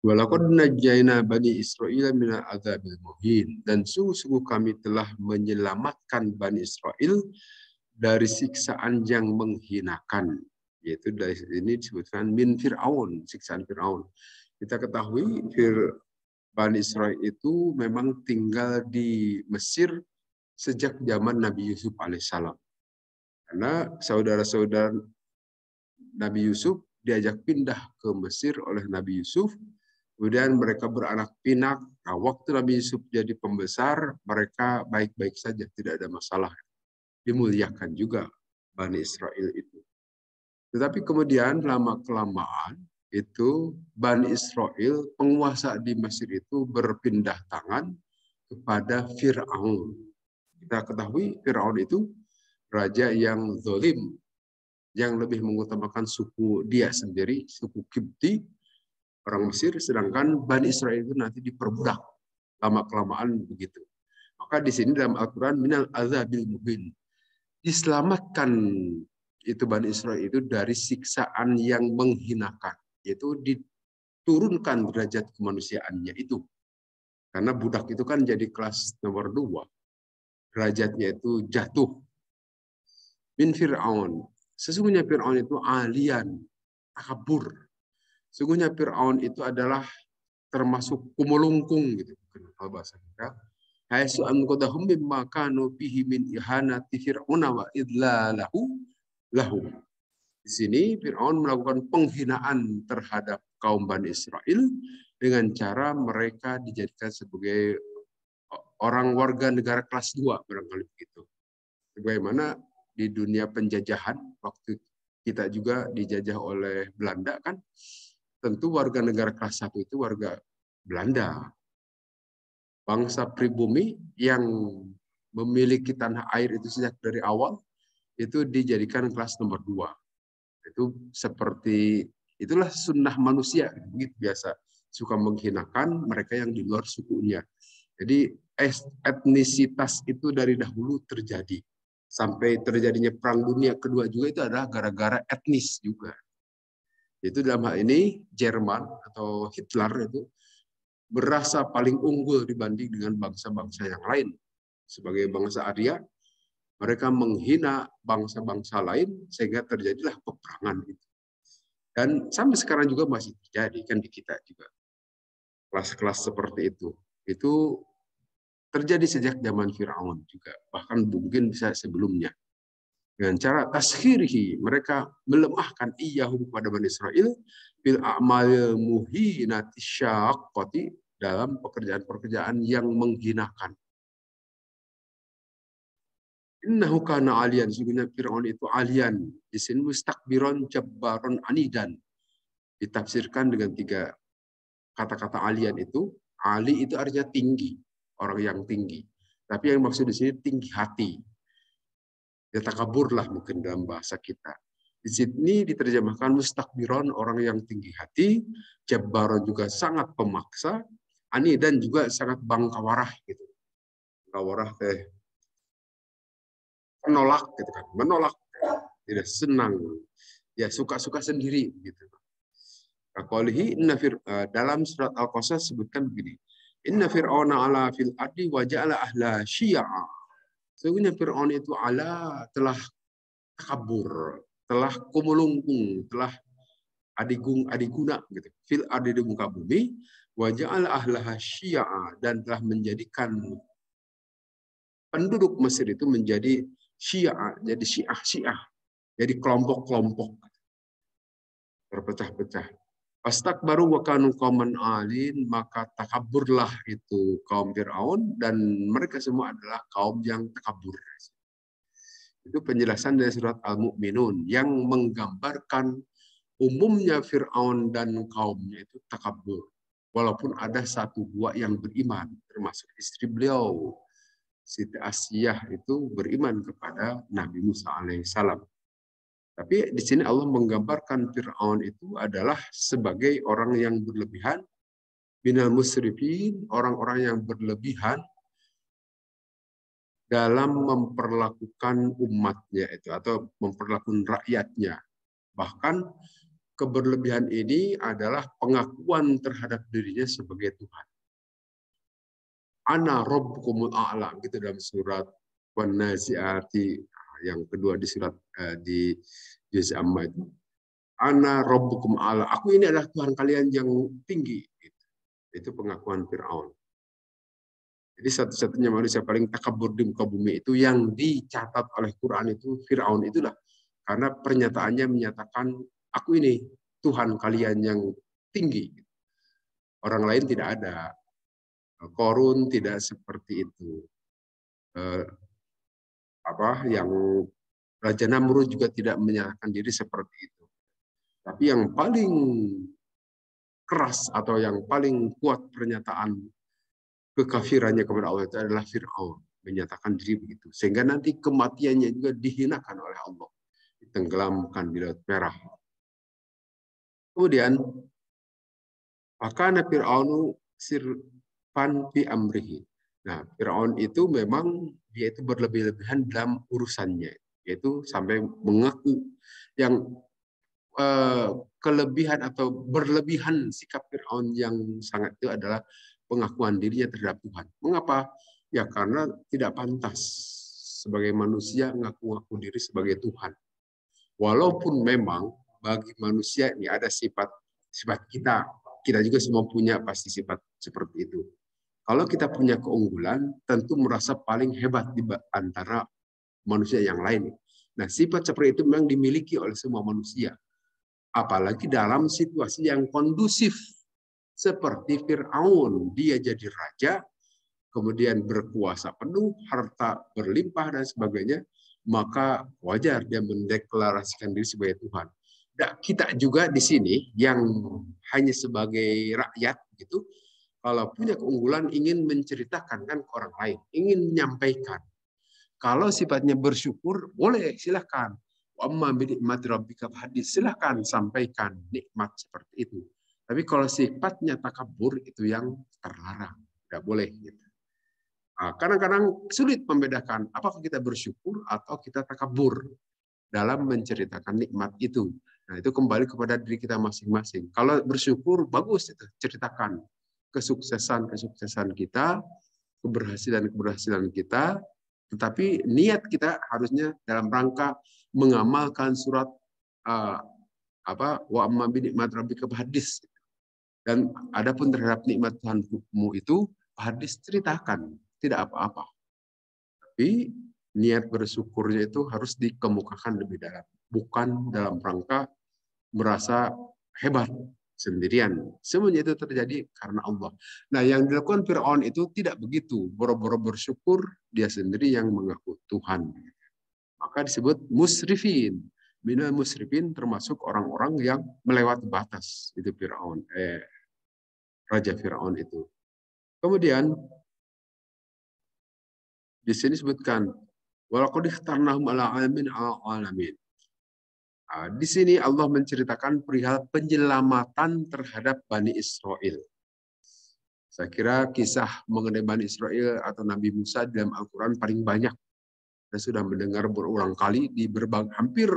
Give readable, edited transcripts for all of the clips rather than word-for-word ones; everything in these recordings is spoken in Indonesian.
Walaqad najjayna bani Israil minal adzabil muhin, dan sungguh-sungguh kami telah menyelamatkan Bani Israel dari siksaan yang menghinakan, yaitu dari ini disebutkan min Fir'aun, siksaan Fir'aun. Kita ketahui Bani Israel itu memang tinggal di Mesir sejak zaman Nabi Yusuf alaihissalam. Karena saudara-saudara Nabi Yusuf diajak pindah ke Mesir oleh Nabi Yusuf. Kemudian mereka beranak pinak. Nah, waktu Nabi Yusuf jadi pembesar, mereka baik-baik saja, tidak ada masalah. Dimuliakan juga Bani Israel itu. Tetapi kemudian lama-kelamaan itu Bani Israel, penguasa di Mesir itu berpindah tangan kepada Fir'aun. Kita ketahui Fir'aun itu raja yang zalim, yang lebih mengutamakan suku dia sendiri, suku Kipti, orang Mesir, sedangkan Bani Israel itu nanti diperbudak lama-kelamaan begitu. Maka di sini dalam Al-Quran minal azabil muhin, diselamatkan itu Bani Israel itu dari siksaan yang menghinakan, yaitu diturunkan derajat kemanusiaannya itu. Karena budak itu kan jadi kelas nomor 2, derajatnya itu jatuh. Min Fir'aun, sesungguhnya Fir'aun itu alian, takabur. Sesungguhnya Fir'aun itu adalah termasuk kumulungkung gitu, kalau bahasa kita. Haitsu anqadahum mimma kanu fihi min ihanati fir'auna wa idlalahu lahu. Di sini Fir'aun melakukan penghinaan terhadap kaum Bani Israel dengan cara mereka dijadikan sebagai orang warga negara kelas 2 barangkali begitu. Bagaimana di dunia penjajahan waktu kita juga dijajah oleh Belanda kan, tentu warga negara kelas 1 itu warga Belanda. Bangsa pribumi yang memiliki tanah air itu sejak dari awal itu dijadikan kelas nomor 2. Itu seperti itulah sunnah manusia, begitu biasa, suka menghinakan mereka yang di luar sukunya. Jadi etnisitas itu dari dahulu terjadi. Sampai terjadinya Perang Dunia Kedua juga itu adalah gara-gara etnis juga. Itu dalam hal ini Jerman atau Hitler itu berasa paling unggul dibanding dengan bangsa-bangsa yang lain. Sebagai bangsa Arya, mereka menghina bangsa-bangsa lain sehingga terjadilah peperangan itu. Dan sampai sekarang juga masih terjadi kan di kita juga. Kelas-kelas seperti itu. Itu terjadi sejak zaman Fir'aun juga. Bahkan mungkin bisa sebelumnya. Dengan cara taskhirihi, mereka melemahkan iyahum kepada Bani Israel bil a'mal muhinati syaqqati, dalam pekerjaan-pekerjaan yang menghinakan. Innahu kana alian, sesungguhnya Fir'aun itu alian. Di sini mustakbiron jabbaron anidan. Ditafsirkan dengan 3 kata-kata alian itu. Ali itu artinya tinggi, orang yang tinggi. Tapi yang maksud di sini tinggi hati. Ya takaburlah mungkin dalam bahasa kita. Di sini diterjemahkan mustakbiron, orang yang tinggi hati, jabbaron juga sangat pemaksa, ani dan juga sangat bangkawarah gitu. Bangkawarah menolak gitu kan, menolak, tidak senang, ya suka-suka sendiri gitu. Dalam surat Al-Qasas sebutkan begini, inna fir'auna ala fil ardi wa ja'ala ahla syi'a. Sesungguhnya Fir'aun itu telah kabur, telah kumulungkung, telah adiguna gitu. Fil ardi di muka bumi, wa ja'ala ahlaha syi'a, dan telah menjadikan penduduk Mesir itu menjadi syi'a, jadi syiah, jadi kelompok-kelompok berpecah-pecah. Astakbaru wa kanu qauman alin, maka takaburlah itu kaum Firaun dan mereka semua adalah kaum yang takabur. Itu penjelasan dari surat Al-Mu'minun yang menggambarkan umumnya Firaun dan kaumnya itu takabur. Walaupun ada 1-2 yang beriman, termasuk istri beliau, Siti Asiyah itu beriman kepada Nabi Musa alaihissalam. Tapi di sini Allah menggambarkan Fir'aun itu adalah sebagai orang yang berlebihan, minal musrifin, orang-orang yang berlebihan dalam memperlakukan umatnya itu atau memperlakukan rakyatnya. Bahkan keberlebihan ini adalah pengakuan terhadap dirinya sebagai Tuhan. Ana rabbukumul a'la, gitu dalam surat Wan-Nazi'ati yang kedua di surat di juz Amma itu. Ana rabbukum a'la, aku ini adalah Tuhan kalian yang tinggi. Itu pengakuan Fir'aun. Jadi satu-satunya manusia paling takabur di muka bumi itu yang dicatat oleh Quran itu Fir'aun itulah. Karena pernyataannya menyatakan aku ini Tuhan kalian yang tinggi. Orang lain tidak ada. Korun tidak seperti itu. Yang Raja Namrud juga tidak menyatakan diri seperti itu. Tapi yang paling keras atau yang paling kuat pernyataan kekafirannya kepada Allah itu adalah Fir'aun, menyatakan diri begitu. Sehingga nanti kematiannya juga dihinakan oleh Allah. Ditenggelamkan di Laut Merah. Kemudian, Fakana Fir'aunu sirfan fi amrihi. Nah, Fir'aun itu memang dia itu berlebih-lebihan dalam urusannya. Yaitu sampai mengaku yang kelebihan atau berlebihan sikap Fir'aun yang sangat itu adalah pengakuan dirinya terhadap Tuhan. Mengapa? Ya karena tidak pantas sebagai manusia ngaku-ngaku diri sebagai Tuhan. Walaupun memang bagi manusia ini ada sifat kita juga semua punya pasti sifat seperti itu. Kalau kita punya keunggulan, tentu merasa paling hebat di antara manusia yang lain. Nah, sifat seperti itu memang dimiliki oleh semua manusia. Apalagi dalam situasi yang kondusif seperti Fir'aun. Dia jadi raja, kemudian berkuasa penuh, harta berlimpah dan sebagainya, maka wajar dia mendeklarasikan diri sebagai Tuhan. Dan kita juga di sini yang hanya sebagai rakyat gitu, kalau punya keunggulan ingin menceritakan kan ke orang lain, ingin menyampaikan. Kalau sifatnya bersyukur, boleh silahkan. Amma binikmati rabbika hadis, silahkan sampaikan nikmat seperti itu. Tapi kalau sifatnya takabur itu yang terlarang, tidak boleh. Kadang-kadang sulit membedakan apakah kita bersyukur atau kita takabur dalam menceritakan nikmat itu. Nah, itu kembali kepada diri kita masing-masing. Kalau bersyukur, bagus itu ceritakan kesuksesan kita, keberhasilan kita, tetapi niat kita harusnya dalam rangka mengamalkan surat wa amma bi nikmat rabbika hadis. Dan adapun terhadap nikmat Tuhanmu itu hadis ceritakan, tidak apa-apa. Tapi niat bersyukurnya itu harus dikemukakan lebih dalam, bukan dalam rangka merasa hebat sendirian. Semuanya itu terjadi karena Allah. Nah, yang dilakukan Fir'aun itu tidak begitu. Boro-boro bersyukur, dia sendiri yang mengaku Tuhan. Maka disebut musrifin. Minal musrifin termasuk orang-orang yang melewati batas. Itu Fir'aun. Raja Fir'aun itu. Kemudian, di sini disebutkan, walaqad ikhtarnahum ala alamin. Di sini Allah menceritakan perihal penyelamatan terhadap Bani Israel. Saya kira kisah mengenai Bani Israel atau Nabi Musa dalam Al-Quran paling banyak. Saya sudah mendengar berulang kali di berbagai hampir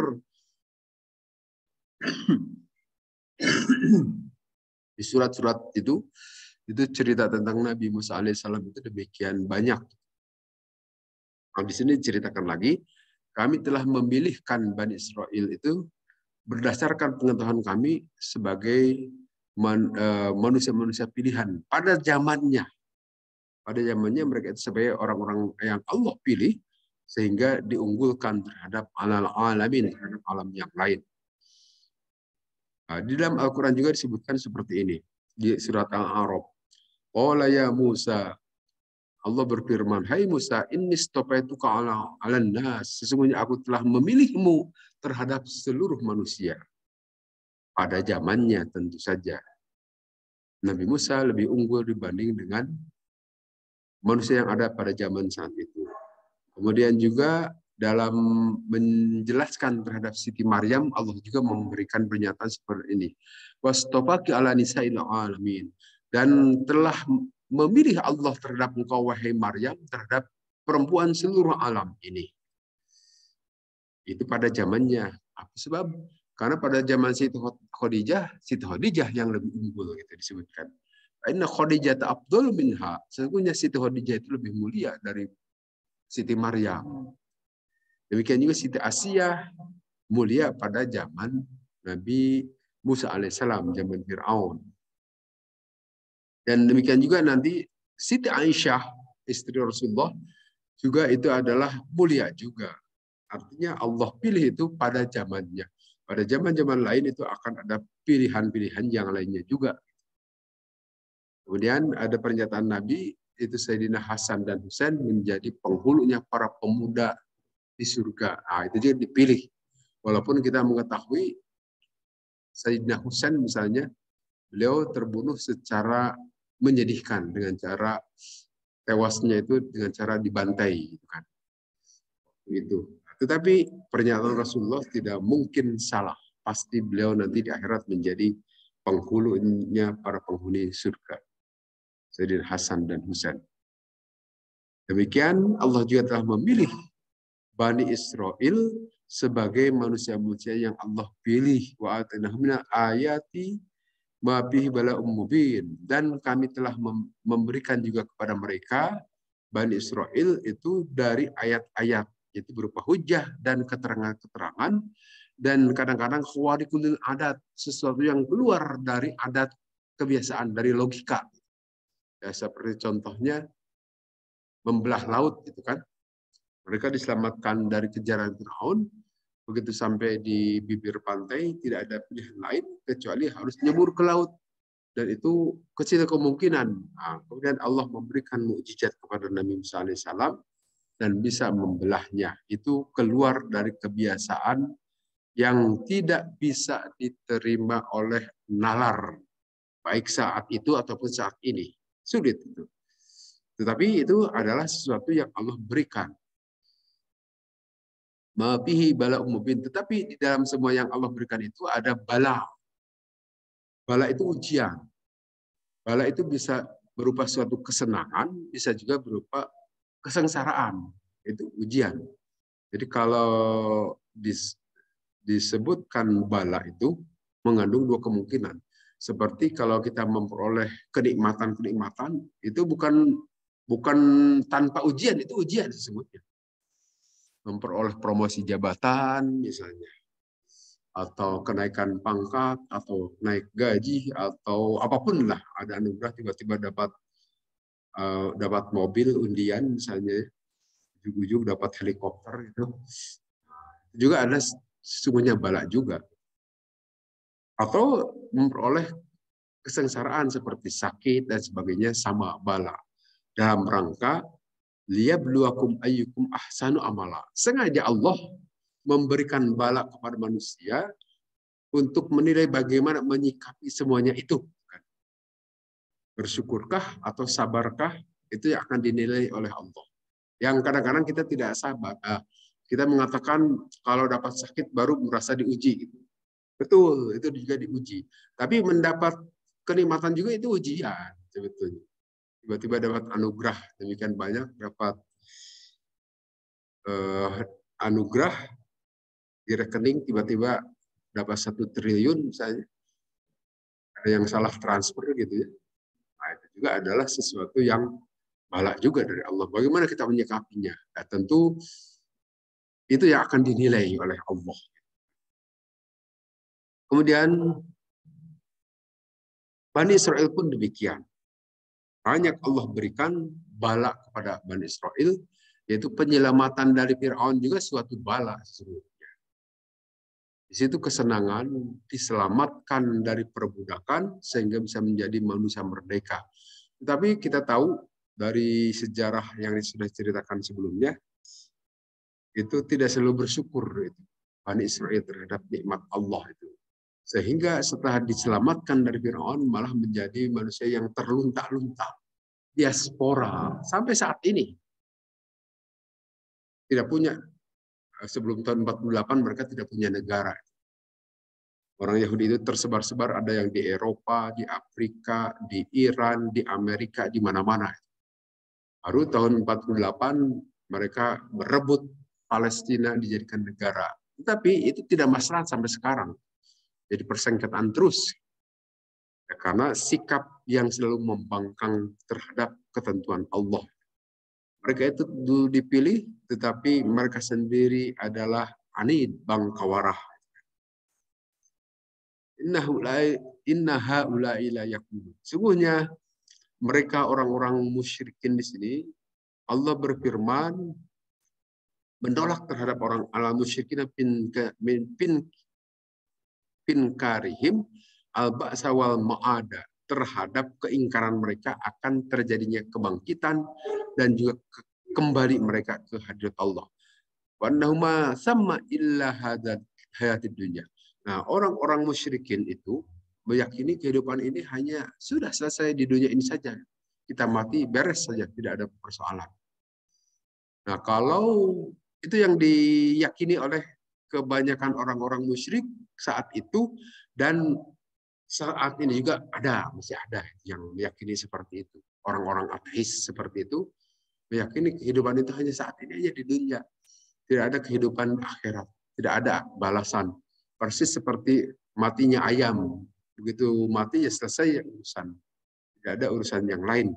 di surat-surat itu cerita tentang Nabi Musa alaihissalam itu demikian banyak. Di sini diceritakan lagi, kami telah memilihkan Bani Israel itu berdasarkan pengetahuan kami sebagai manusia-manusia pilihan pada zamannya. Pada zamannya mereka itu sebagai orang-orang yang Allah pilih sehingga diunggulkan terhadap alamin, terhadap alam yang lain. Di dalam Al-Quran juga disebutkan seperti ini. Di surat Al-A'raf. Qala ya Musa, Allah berfirman, hai Musa, inni istafaituka ala nas. Sesungguhnya aku telah memilihmu terhadap seluruh manusia. Pada zamannya tentu saja. Nabi Musa lebih unggul dibanding dengan manusia yang ada pada zaman saat itu. Kemudian juga dalam menjelaskan terhadap Siti Maryam, Allah juga memberikan pernyataan seperti ini. Wastafaki ala nisa'il alamin. Dan telah memilih Allah terhadap engkau, wahai Maryam, terhadap perempuan seluruh alam ini. Itu pada zamannya. Apa sebab? Karena pada zaman Siti Khadijah yang lebih unggul gitu disebutkan. Inna Khadijah afdalu minha. Sesungguhnya Siti Khadijah itu lebih mulia dari Siti Maryam. Demikian juga Siti Asiyah mulia pada zaman Nabi Musa alaihissalam, zaman Fir'aun. Dan demikian juga nanti Siti Aisyah, istri Rasulullah, juga itu adalah mulia juga. Artinya Allah pilih itu pada zamannya. Pada zaman-zaman lain itu akan ada pilihan-pilihan yang lainnya juga. Kemudian ada pernyataan Nabi, itu Sayyidina Hasan dan Husain menjadi penghulunya para pemuda di surga. Nah, itu juga dipilih. Walaupun kita mengetahui Sayyidina Husain misalnya, beliau terbunuh secara menyedihkan dengan cara tewasnya itu dengan cara dibantai, gitu kan. Gitu. Tetapi pernyataan Rasulullah tidak mungkin salah. Pasti beliau nanti di akhirat menjadi penghulunya para penghuni surga. Sayyidina Hasan dan Husain. Demikian Allah juga telah memilih Bani Israel sebagai manusia-manusia yang Allah pilih. Wa atanahum minal ayati ma bihi bala'um mubin. Dan kami telah memberikan juga kepada mereka Bani Israel itu dari ayat-ayat, yaitu berupa hujah dan keterangan-keterangan, dan kadang-kadang khawarikulil adat, sesuatu yang keluar dari adat kebiasaan, dari logika. Ya, seperti contohnya membelah laut, itu kan. Mereka diselamatkan dari kejaran Firaun, begitu sampai di bibir pantai tidak ada pilihan lain kecuali harus nyebur ke laut. Dan itu kecil kemungkinan. Nah, kemudian Allah memberikan mukjizat kepada Nabi Musa alaihissalam dan bisa membelahnya. Itu keluar dari kebiasaan yang tidak bisa diterima oleh nalar, baik saat itu ataupun saat ini. Sulit itu. Tetapi itu adalah sesuatu yang Allah berikan. Mabihi bala umubin. Tetapi di dalam semua yang Allah berikan itu ada bala. Bala itu ujian. Bala itu bisa berupa suatu kesenangan, bisa juga berupa kesengsaraan. Itu ujian. Jadi kalau disebutkan bala itu mengandung dua kemungkinan. Seperti kalau kita memperoleh kenikmatan-kenikmatan, itu bukan tanpa ujian, itu ujian sesungguhnya. Memperoleh promosi jabatan misalnya, atau kenaikan pangkat, atau naik gaji, atau apapun lah, ada anugerah tiba-tiba dapat mobil undian misalnya, ujung-ujung dapat helikopter itu juga ada sesungguhnya bala juga. Atau memperoleh kesengsaraan seperti sakit dan sebagainya sama bala. Dalam rangka liyabluwakum ayyukum ahsanu amala. Sengaja Allah memberikan bala kepada manusia untuk menilai bagaimana menyikapi semuanya itu. Bersyukurkah atau sabarkah, itu yang akan dinilai oleh Allah. Yang kadang-kadang kita tidak sabar. Kita mengatakan kalau dapat sakit baru merasa diuji. Gitu. Betul, itu juga diuji. Tapi mendapat kenikmatan juga itu ujian sebetulnya. Tiba-tiba dapat anugerah demikian banyak, dapat anugerah di rekening tiba-tiba dapat 1 triliun misalnya. Ada yang salah transfer gitu ya. Nah, itu juga adalah sesuatu yang bala juga dari Allah. Bagaimana kita menyikapinya? Nah, tentu itu yang akan dinilai oleh Allah. Kemudian Bani Israel pun demikian. Banyak Allah berikan bala kepada Bani Israel, yaitu penyelamatan dari Fir'aun juga suatu bala sesungguhnya. Di situ kesenangan diselamatkan dari perbudakan sehingga bisa menjadi manusia merdeka. Tetapi kita tahu dari sejarah yang sudah diceritakan sebelumnya, itu tidak selalu bersyukur itu Bani Israel terhadap nikmat Allah itu. Sehingga setelah diselamatkan dari Fir'aun malah menjadi manusia yang terlunta-lunta. Diaspora sampai saat ini. Tidak punya, sebelum tahun 48 mereka tidak punya negara. Orang Yahudi itu tersebar-sebar, ada yang di Eropa, di Afrika, di Iran, di Amerika, di mana-mana. Baru tahun 48 mereka merebut Palestina dijadikan negara. Tetapi itu tidak masalah sampai sekarang. jadi persengketaan terus. Ya, karena sikap yang selalu membangkang terhadap ketentuan Allah. Mereka itu dipilih, tetapi mereka sendiri adalah anid, bangkawarah. Inna haulai la yaqulun. Sungguhnya mereka orang-orang musyrikin di sini, Allah berfirman menolak terhadap orang ala musyrikin karihim al-ba'sa wal ma'ada, terhadap keingkaran mereka akan terjadinya kebangkitan dan juga kembali mereka ke hadirat Allah. Wa annahuma sama illa hadzal hayatid dunya. Nah, orang-orang musyrikin itu meyakini kehidupan ini hanya sudah selesai di dunia ini saja. Kita mati beres saja, tidak ada persoalan. Nah, kalau itu yang diyakini oleh kebanyakan orang-orang musyrik saat itu, dan saat ini juga masih ada yang meyakini seperti itu. Orang-orang ateis seperti itu meyakini kehidupan itu hanya saat ini aja di dunia. Tidak ada kehidupan akhirat, tidak ada balasan. Persis seperti matinya ayam. Begitu mati ya selesai ya urusan. Tidak ada urusan yang lain.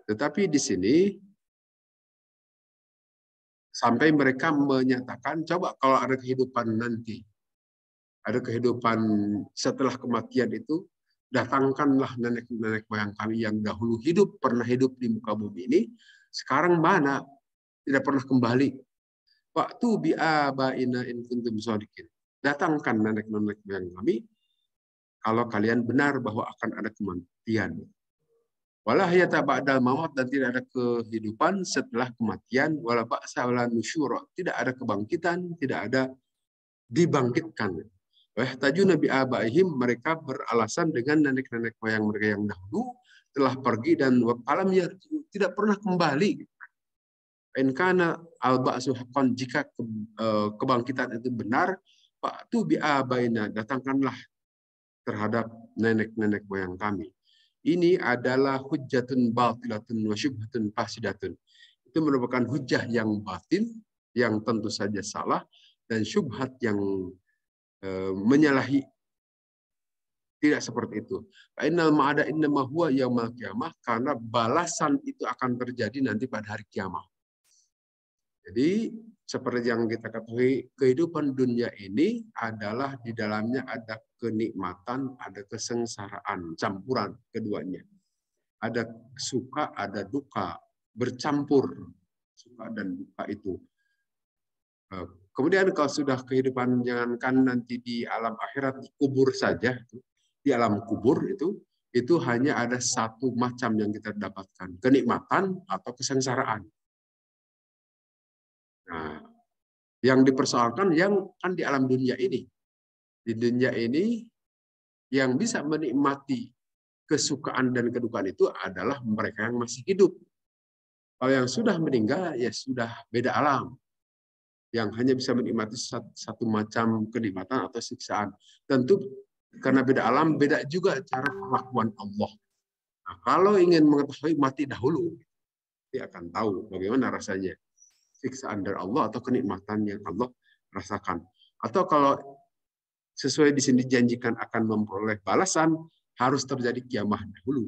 Tetapi di sini sampai mereka menyatakan, coba kalau ada kehidupan nanti, ada kehidupan setelah kematian itu, datangkanlah nenek-nenek moyang kami yang dahulu pernah hidup di muka bumi ini, sekarang mana? Tidak pernah kembali. Waktu bi'abaina in kuntum shadiqin. Datangkan nenek-nenek moyang kami kalau kalian benar bahwa akan ada kematian. Wala hayata ba'dal maut, dan tidak ada kehidupan setelah kematian, wala ba'sa wala nusyura, tidak ada kebangkitan, tidak ada dibangkitkan. Wahtajuna bi abaihim, mereka beralasan dengan nenek-nenek moyang mereka yang dahulu telah pergi dan alam ya tidak pernah kembali. In kana al-ba'su haqqan, jika kebangkitan itu benar, fa'tu bi abaina, datangkanlah terhadap nenek-nenek moyang kami. Ini adalah hujjatun batilatun wa syubhatun fasidatun. Itu merupakan hujjah yang batil, yang tentu saja salah, dan syubhat yang menyalahi. Tidak seperti itu. Innal ma'ada innama huwa yaumil qiyamah, karena balasan itu akan terjadi nanti pada hari kiamat. Jadi seperti yang kita ketahui, kehidupan dunia ini adalah di dalamnya ada kenikmatan, ada kesengsaraan, campuran keduanya. Ada suka, ada duka, bercampur suka dan duka itu. Kemudian kalau sudah kehidupan, jangankan nanti di alam akhirat, di kubur saja, di alam kubur itu hanya ada satu macam yang kita dapatkan, kenikmatan atau kesengsaraan. Nah, yang dipersoalkan yang kan di alam dunia ini. Di dunia ini yang bisa menikmati kesukaan dan kedukaan itu adalah mereka yang masih hidup. Kalau yang sudah meninggal ya sudah beda alam. Yang hanya bisa menikmati satu macam kenikmatan atau siksaan. Tentu karena beda alam, beda juga cara perlakuan Allah. Nah, kalau ingin mengetahui, mati dahulu. Dia akan tahu bagaimana rasanya siksaan dari Allah atau kenikmatan yang Allah rasakan. Atau kalau sesuai di sini dijanjikan akan memperoleh balasan, harus terjadi kiamah dahulu.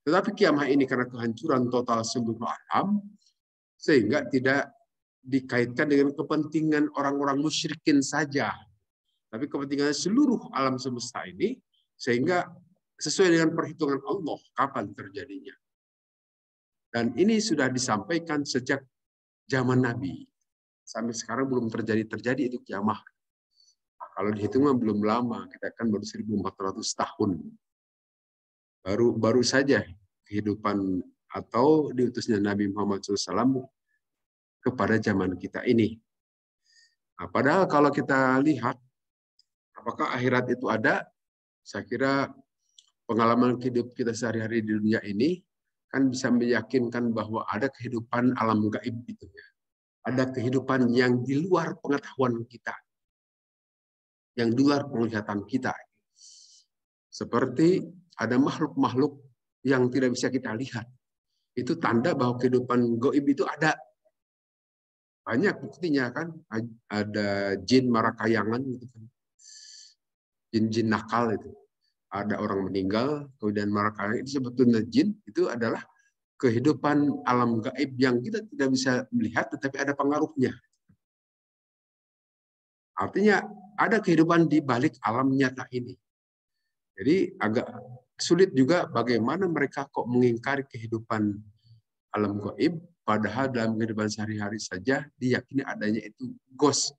Tetapi kiamah ini karena kehancuran total seluruh alam, sehingga tidak dikaitkan dengan kepentingan orang-orang musyrikin saja, tapi kepentingan seluruh alam semesta ini, sehingga sesuai dengan perhitungan Allah kapan terjadinya. Dan ini sudah disampaikan sejak zaman Nabi. Sampai sekarang belum terjadi itu kiamah. Nah, kalau dihitung belum lama, kita kan baru 1400 tahun. Baru saja kehidupan atau diutusnya Nabi Muhammad SAW kepada zaman kita ini. Nah, padahal kalau kita lihat, apakah akhirat itu ada? Saya kira pengalaman hidup kita sehari-hari di dunia ini kan bisa meyakinkan bahwa ada kehidupan alam gaib itu. Ada kehidupan yang di luar pengetahuan kita, yang di luar penglihatan kita. Seperti ada makhluk-makhluk yang tidak bisa kita lihat. Itu tanda bahwa kehidupan gaib itu ada. Banyak buktinya kan, ada jin marakayangan gitu kan. jin-jin nakal itu. Ada orang meninggal, kemudian mereka itu sebetulnya jin, itu adalah kehidupan alam gaib yang kita tidak bisa melihat, tetapi ada pengaruhnya. Artinya ada kehidupan di balik alam nyata ini. Jadi agak sulit juga bagaimana mereka kok mengingkari kehidupan alam gaib, padahal dalam kehidupan sehari-hari saja diyakini adanya itu ghost,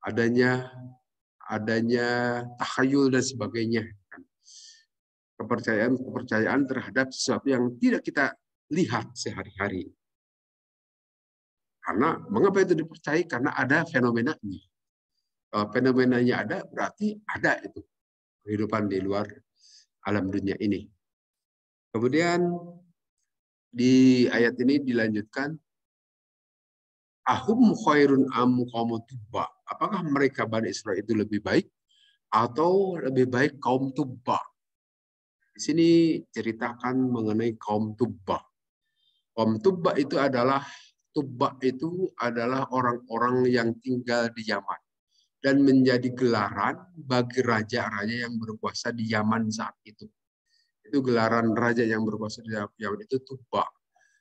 adanya takhayul dan sebagainya. Kepercayaan terhadap sesuatu yang tidak kita lihat sehari-hari. Karena mengapa itu dipercayai? Karena ada fenomenanya. Kalau fenomenanya ada, berarti ada itu kehidupan di luar alam dunia ini. Kemudian di ayat ini dilanjutkan, ahum khairun am qaumu tubba. Apakah mereka Bani Israel itu lebih baik atau lebih baik kaum Tubba? Di sini ceritakan mengenai kaum Tubba. Kaum Tubba itu adalah orang-orang yang tinggal di Yaman dan menjadi gelaran bagi raja-raja yang berkuasa di Yaman saat itu. Itu gelaran raja yang berkuasa di Yaman itu Tubba.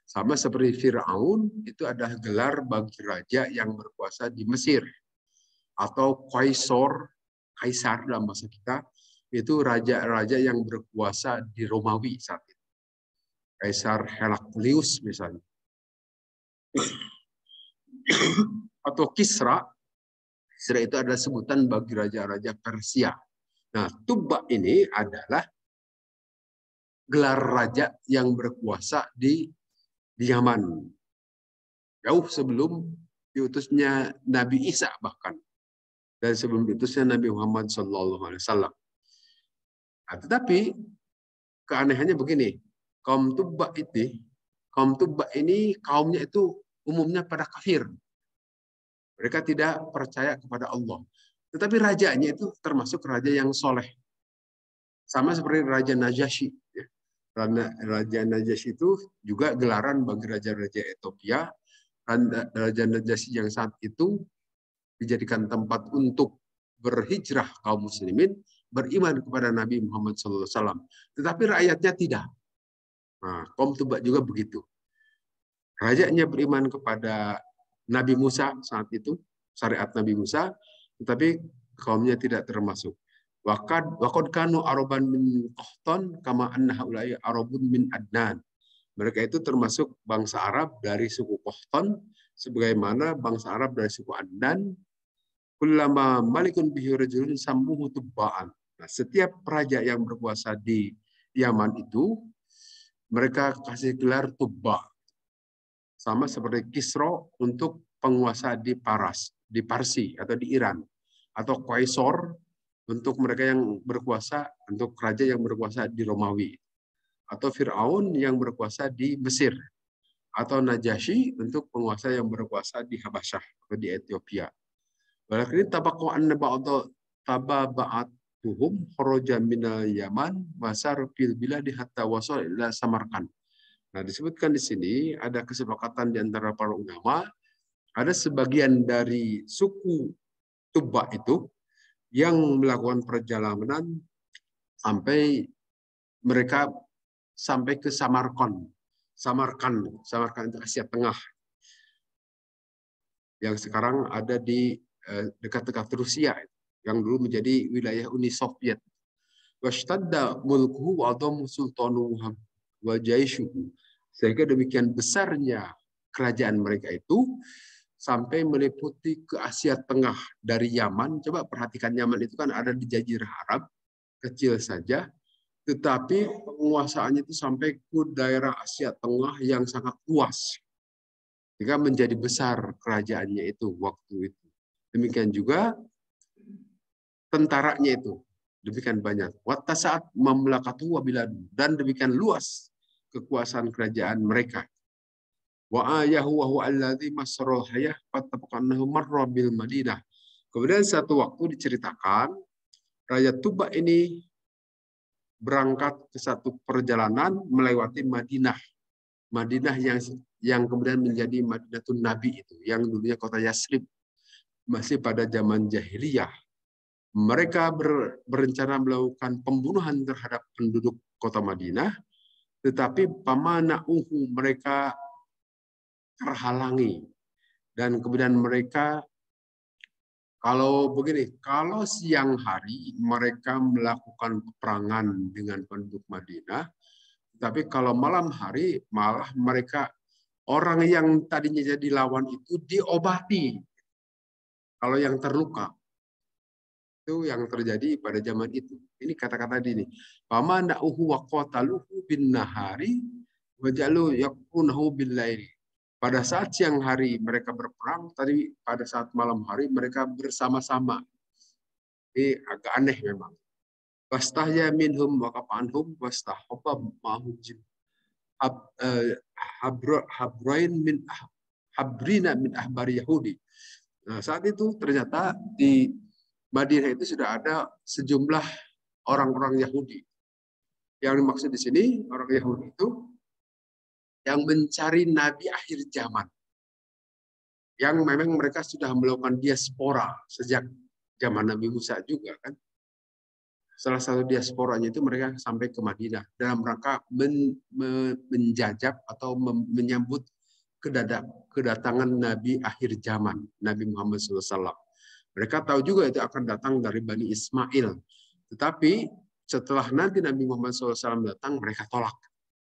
Sama seperti Fir'aun, itu adalah gelar bagi raja yang berkuasa di Mesir. Atau kaisar dalam bahasa kita, itu raja-raja yang berkuasa di Romawi saat itu. Kaisar Heraklius misalnya. Atau Kisra. Kisra itu adalah sebutan bagi raja-raja Persia. Nah, Tubba ini adalah gelar raja yang berkuasa di Yaman. Jauh sebelum diutusnya Nabi Isa bahkan. Dan sebelum diutusnya Nabi Muhammad SAW. Nah, tetapi keanehannya begini, kaum Tubba ini kaumnya itu umumnya pada kafir. Mereka tidak percaya kepada Allah. Tetapi rajanya itu termasuk raja yang soleh. Sama seperti Raja Najasyi. Raja Najasyi itu juga gelaran bagi raja-raja Ethiopia. Raja Najasyi yang saat itu dijadikan tempat untuk berhijrah kaum muslimin, beriman kepada Nabi Muhammad SAW. Tetapi rakyatnya tidak. Nah, kaum Tubba juga begitu. Rajanya beriman kepada Nabi Musa saat itu, syariat Nabi Musa, tetapi kaumnya tidak termasuk. Waqad kanu araban min Qahtan kama anna haula'i arabun min Adnan. Mereka itu termasuk bangsa Arab dari suku Qahtan, sebagaimana bangsa Arab dari suku Adnan. Kullama malikun bihi rajulun sammuhu tubba'an. Nah, setiap raja yang berkuasa di Yaman itu, mereka kasih gelar Tubba. Sama seperti Kisro untuk penguasa di Parsi atau di Iran. Atau Kaisar untuk mereka yang berkuasa, untuk raja yang berkuasa di Romawi. Atau Fir'aun yang berkuasa di Mesir. Atau Najasyi untuk penguasa yang berkuasa di Habasyah atau di Ethiopia. Walakin tabaqu anna ba'da tababa'atuhum kharaja minal Yaman wasar fil biladi hatta wasal ila Samarkand. Nah, disebutkan di sini ada kesepakatan di antara para ulama, ada sebagian dari suku Tubba itu yang melakukan perjalanan sampai mereka sampai ke Samarkand. Samarkand itu Asia Tengah. Yang sekarang ada di dekat-dekat Rusia, yang dulu menjadi wilayah Uni Soviet. Washtadda mulkuhu wa adamu sultanuhu wa jaishuhu. Sehingga demikian besarnya kerajaan mereka itu sampai meliputi ke Asia Tengah dari Yaman. Coba perhatikan, Yaman itu kan ada di Jazirah Arab, kecil saja, tetapi penguasaannya itu sampai ke daerah Asia Tengah yang sangat luas. Sehingga menjadi besar kerajaannya itu waktu itu. Demikian juga tentaranya itu demikian banyak. Wattasaat mamlakatu wabiladu, dan demikian luas kekuasaan kerajaan mereka. Wa ayahu wa huwa alladzi masral hayah fatabaqannahu marra bil Madinah. Kemudian satu waktu diceritakan Raja Tubba ini berangkat ke satu perjalanan melewati Madinah. Madinah yang kemudian menjadi Madinatun Nabi itu, yang dulunya kota Yasrib, masih pada zaman jahiliyah. Mereka berencana melakukan pembunuhan terhadap penduduk kota Madinah, tetapi pamana'uhu, mereka terhalangi. Dan kemudian mereka, kalau begini, kalau siang hari mereka melakukan peperangan dengan penduduk Madinah, tapi kalau malam hari malah mereka, orang yang tadinya jadi lawan itu diobati. Kalau yang terluka, itu yang terjadi pada zaman itu. Ini kata-kata ini. Pamana'uhu wa qataluhu bin nahari wa ja'alu yaqunahu bil laili. Pada saat siang hari mereka berperang, tadi pada saat malam hari mereka bersama-sama. Ini agak aneh memang. Wastahya minhum wa qapanhum wastahaba ma'hum habrain min habrina min ahbari Yahudi. Nah, saat itu ternyata di Madinah itu sudah ada sejumlah orang-orang Yahudi. Yang dimaksud di sini orang Yahudi itu yang mencari nabi akhir zaman. Yang memang mereka sudah melakukan diaspora sejak zaman Nabi Musa juga kan. Salah satu diasporanya itu mereka sampai ke Madinah dalam rangka menjajab atau menyambut kedatangan Nabi akhir zaman, Nabi Muhammad SAW. Mereka tahu juga itu akan datang dari Bani Ismail. Tetapi setelah nanti Nabi Muhammad SAW datang, mereka tolak.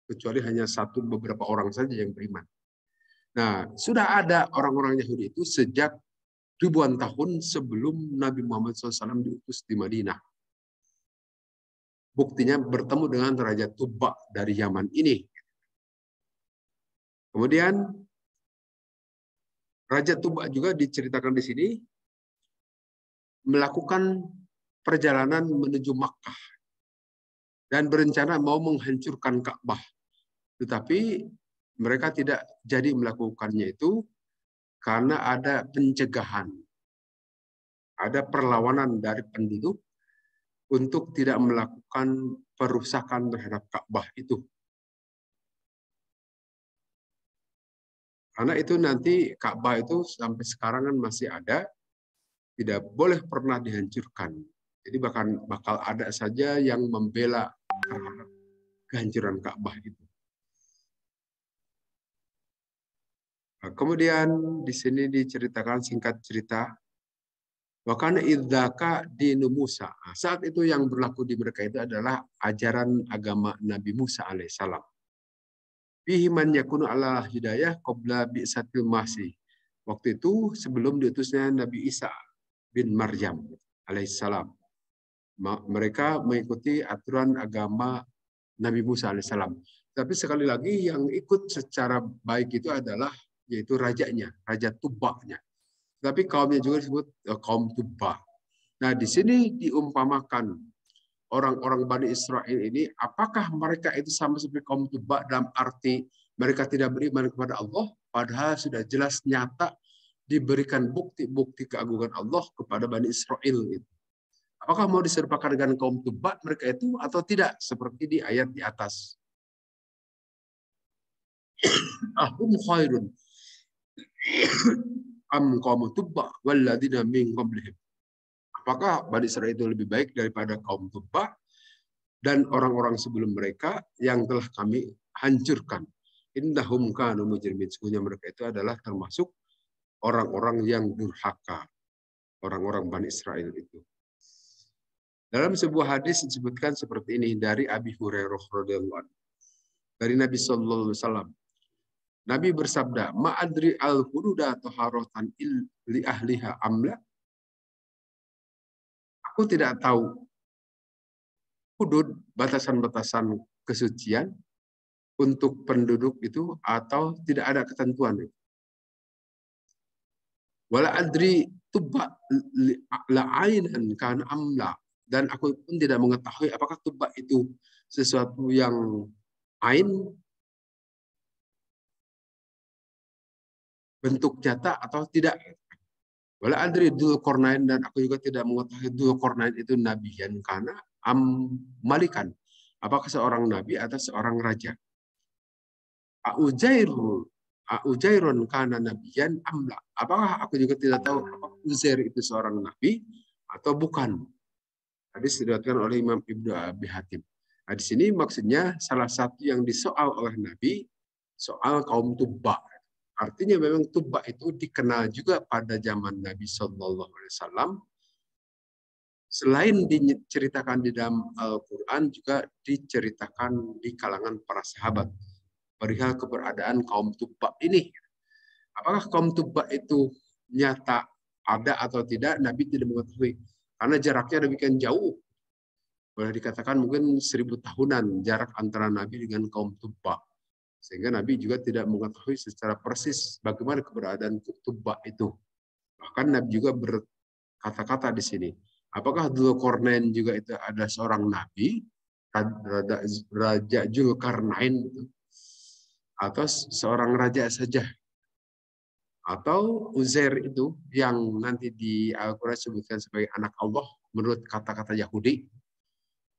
Kecuali hanya beberapa orang saja yang beriman. Nah, sudah ada orang-orang Yahudi itu sejak ribuan tahun sebelum Nabi Muhammad SAW diutus di Madinah. Buktinya bertemu dengan Raja Tuba dari Yaman ini. Kemudian Raja Tuba juga diceritakan di sini melakukan perjalanan menuju Makkah dan berencana mau menghancurkan Ka'bah. Tetapi mereka tidak jadi melakukannya itu karena ada pencegahan. Ada perlawanan dari penduduk untuk tidak melakukan perusakan terhadap Ka'bah itu. Karena itu nanti Ka'bah itu sampai sekarang kan masih ada, tidak boleh pernah dihancurkan. Jadi bakal ada saja yang membela terhadap kehancuran Ka'bah itu. Nah, kemudian di sini diceritakan singkat cerita, wakana idzaka dinu Musa. Nah, saat itu yang berlaku di mereka itu adalah ajaran agama Nabi Musa alaihissalam. Fihi man yakunu ala hidayah qabla bi'satil masih. Waktu itu sebelum diutusnya Nabi Isa bin Maryam alaihissalam. Mereka mengikuti aturan agama Nabi Musa alaihissalam. Tapi sekali lagi yang ikut secara baik itu adalah yaitu rajanya, Raja Tuba-nya. Tapi kaumnya juga disebut kaum Tuba. Nah, di sini diumpamakan orang-orang Bani Israel ini, apakah mereka itu sama seperti kaum Tuba dalam arti mereka tidak beriman kepada Allah, padahal sudah jelas nyata diberikan bukti-bukti keagungan Allah kepada Bani Israel itu. Apakah mau diserupakan dengan kaum Tuba mereka itu atau tidak seperti di ayat di atas? Ahum khairun am kaum Tuba walladzina min qablihim. Apakah Bani Israel itu lebih baik daripada kaum Tuba dan orang-orang sebelum mereka yang telah kami hancurkan? Innahum kanu mujrimin. Sesungguhnya mereka itu adalah termasuk orang-orang yang durhaka, orang-orang Bani Israel itu. Dalam sebuah hadis disebutkan seperti ini dari Abi Hurairah radhiyallahu anhu. Dari Nabi sallallahu alaihi wasallam. Nabi bersabda, "Ma'adri al-hududa taharatan li ahliha amla." Aku tidak tahu hudud, batasan-batasan kesucian untuk penduduk itu atau tidak ada ketentuan. Wala adri tuba la'ainan kan amla. Dan aku pun tidak mengetahui apakah tuba itu sesuatu yang ain, bentuk nyata atau tidak. Wala adri Dzulqarnain, dan aku juga tidak mengetahui Dzulqarnain itu nabiyan karena malikan. Apakah seorang nabi atau seorang raja? Ujairun kana nabiyan amla. Apakah aku juga tidak tahu apakah Uzair itu seorang nabi atau bukan. Hadis diriwayatkan oleh Imam Ibnu Abi Hatim. Nah, di sini maksudnya salah satu yang disoal oleh Nabi soal kaum Tubba. Artinya memang Tubba itu dikenal juga pada zaman Nabi Shallallahu Alaihi Wasallam. Selain diceritakan di dalam Al-Quran, juga diceritakan di kalangan para sahabat perihal keberadaan kaum Tubba ini. Apakah kaum Tubba itu nyata ada atau tidak, Nabi tidak mengetahui. Karena jaraknya demikian jauh. Boleh dikatakan mungkin 1000 tahunan jarak antara Nabi dengan kaum Tubba. Sehingga Nabi juga tidak mengetahui secara persis bagaimana keberadaan Tubba itu. Bahkan Nabi juga berkata-kata di sini. Apakah Dzulqarnain juga itu ada seorang Nabi? Raja Zulkarnain itu? Atau seorang raja saja? Atau Uzair itu yang nanti di Al-Quran disebutkan sebagai anak Allah menurut kata-kata Yahudi.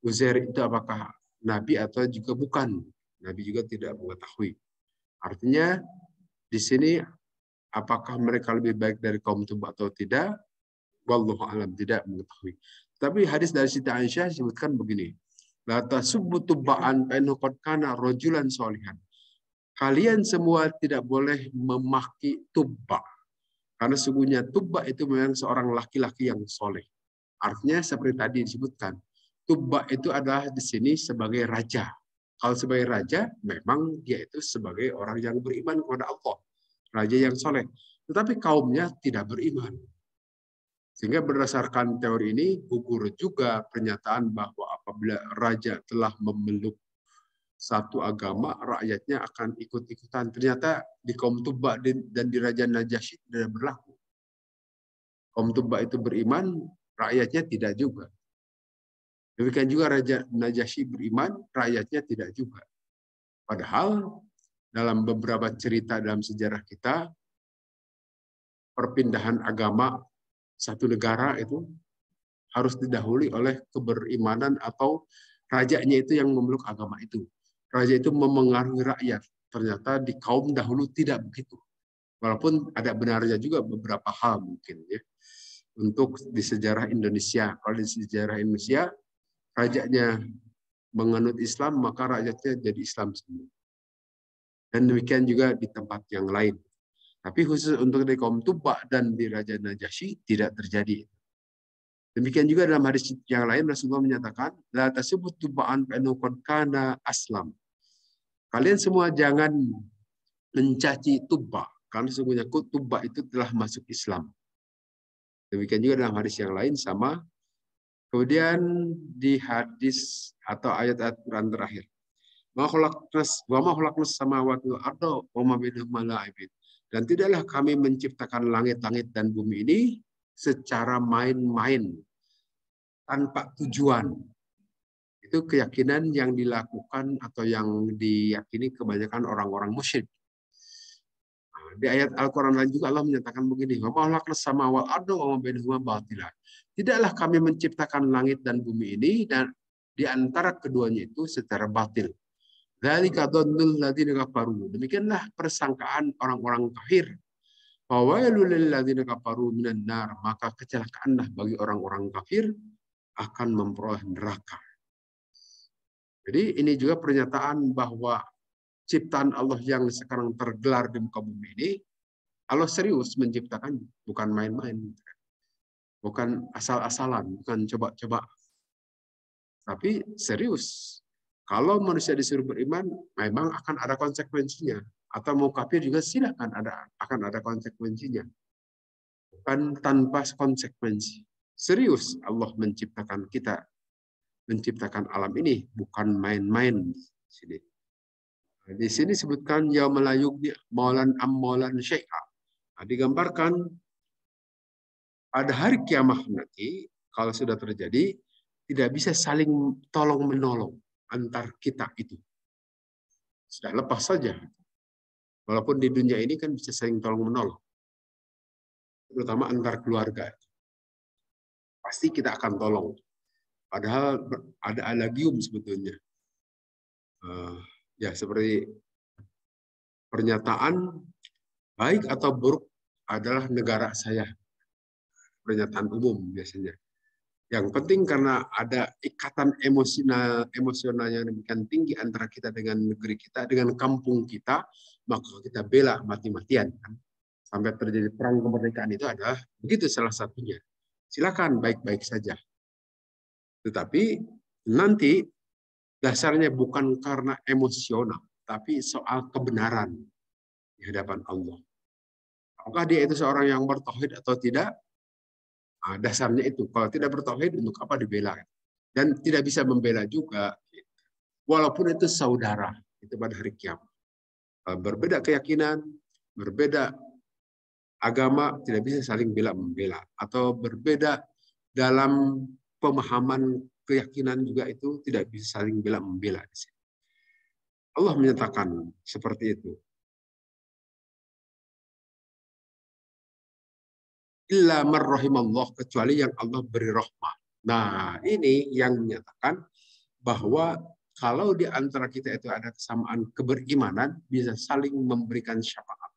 Uzair itu apakah Nabi atau juga bukan? Nabi juga tidak mengetahui. Artinya di sini apakah mereka lebih baik dari kaum Tubba atau tidak? Wallahu alam, tidak mengetahui. Tapi hadis dari Siti Aisyah disebutkan begini. La tasubbu tubba'an fa innahu qad kana rajulan sholihan. Kalian semua tidak boleh memaki Tubba. Karena sungguhnya Tubba itu memang seorang laki-laki yang soleh. Artinya seperti tadi disebutkan. Tubba itu adalah di sini sebagai raja. Kalau sebagai raja, memang dia itu sebagai orang yang beriman kepada Allah. Raja yang soleh. Tetapi kaumnya tidak beriman. Sehingga berdasarkan teori ini, gugur juga pernyataan bahwa apabila raja telah memeluk satu agama, rakyatnya akan ikut-ikutan. Ternyata di kaum Tubba dan di Raja Najasyi tidak berlaku. Kaum Tubba itu beriman, rakyatnya tidak juga. Demikian juga Raja Najasyi beriman, rakyatnya tidak juga. Padahal dalam beberapa cerita dalam sejarah kita, perpindahan agama satu negara itu harus didahului oleh keberimanan atau rajanya itu yang memeluk agama itu. Raja itu memengaruhi rakyat. Ternyata di kaum dahulu tidak begitu. Walaupun ada benarnya juga beberapa hal mungkin ya. Untuk di sejarah Indonesia. Kalau di sejarah Indonesia, rajanya menganut Islam, maka rakyatnya jadi Islam semua. Dan demikian juga di tempat yang lain. Tapi khusus untuk di kaum Tubba dan di Raja Najasyi tidak terjadi. Demikian juga dalam hadis yang lain Rasulullah menyatakan, la tasubut tubba'an fa innahu qad kana aslam. Kalian semua jangan mencaci Tubba, karena sesungguhnya Tubba itu telah masuk Islam. Demikian juga dalam hadis yang lain sama. Kemudian di hadis atau ayat-ayat Quran terakhir. Dan tidaklah kami menciptakan langit-langit dan bumi ini secara main-main, tanpa tujuan. Itu keyakinan yang dilakukan atau yang diyakini kebanyakan orang-orang musyrik. Di ayat Al-Quran lain juga Allah menyatakan begini, tidaklah kami menciptakan langit dan bumi ini dan di antara keduanya itu secara batil. Demikianlah persangkaan orang-orang kafir. Maka kecelakaanlah bagi orang-orang kafir akan memperoleh neraka. Jadi ini juga pernyataan bahwa ciptaan Allah yang sekarang tergelar di muka bumi ini, Allah serius menciptakan, bukan main-main. Bukan asal-asalan, bukan coba-coba. Tapi serius. Kalau manusia disuruh beriman, memang akan ada konsekuensinya. Atau mau kafir juga silakan akan ada konsekuensinya. Bukan tanpa konsekuensi. Serius Allah menciptakan kita, menciptakan alam ini, bukan main-main. Di sini disebutkan yaumala yughni maulan am-maulan syai'a. Digambarkan pada hari kiamat nanti, kalau sudah terjadi, tidak bisa saling tolong-menolong antar kita itu. Sudah lepas saja. Walaupun di dunia ini kan bisa saling tolong-menolong. Terutama antar keluarga. Pasti kita akan tolong. Padahal ada adagium sebetulnya. Ya seperti pernyataan baik atau buruk adalah negara saya. Pernyataan umum biasanya. Yang penting karena ada ikatan emosional yang demikian tinggi antara kita dengan negeri kita, dengan kampung kita, maka kita bela mati-matian. Kan? Sampai terjadi perang kemerdekaan itu adalah begitu salah satunya. Silakan baik-baik saja. Tetapi nanti dasarnya bukan karena emosional, tapi soal kebenaran di hadapan Allah. Apakah dia itu seorang yang bertauhid atau tidak? Nah, dasarnya itu. Kalau tidak bertauhid, untuk apa dibela? Dan tidak bisa membela juga, walaupun itu saudara, itu pada hari kiamat. Berbeda keyakinan, berbeda agama, tidak bisa saling bela-membela. Atau berbeda dalam pemahaman keyakinan juga itu tidak bisa saling bela-membela. Allah menyatakan seperti itu. Illa marrahimallah, kecuali yang Allah beri rahmat. Nah, ini yang menyatakan bahwa kalau di antara kita itu ada kesamaan keberimanan, bisa saling memberikan syafaat.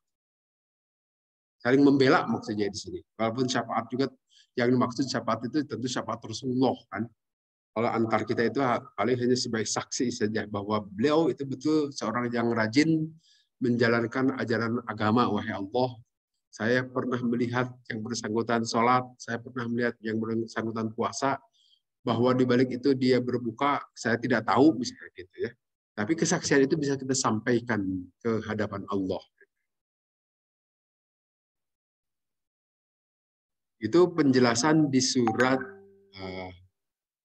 Saling membela maksudnya di sini. Walaupun syafaat juga, yang dimaksud syafaat itu tentu syafaat Rasulullah kan. Kalau antar kita itu paling hanya sebagai saksi saja bahwa beliau itu betul seorang yang rajin menjalankan ajaran agama, wahai Allah. Saya pernah melihat yang bersangkutan sholat, saya pernah melihat yang bersangkutan puasa, bahwa di balik itu dia berbuka, saya tidak tahu misalnya gitu ya. Tapi kesaksian itu bisa kita sampaikan ke hadapan Allah. Itu penjelasan di surat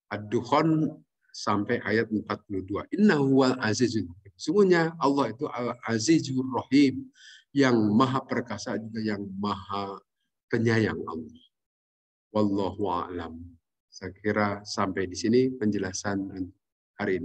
Ad-Dukhan sampai ayat 42. Innahu wal azizul rahim. Sungguhnya Allah itu al-azizur rahim, yang maha perkasa juga yang maha penyayang Allah. Wallahu a'lam. Saya kira sampai di sini penjelasan hari ini.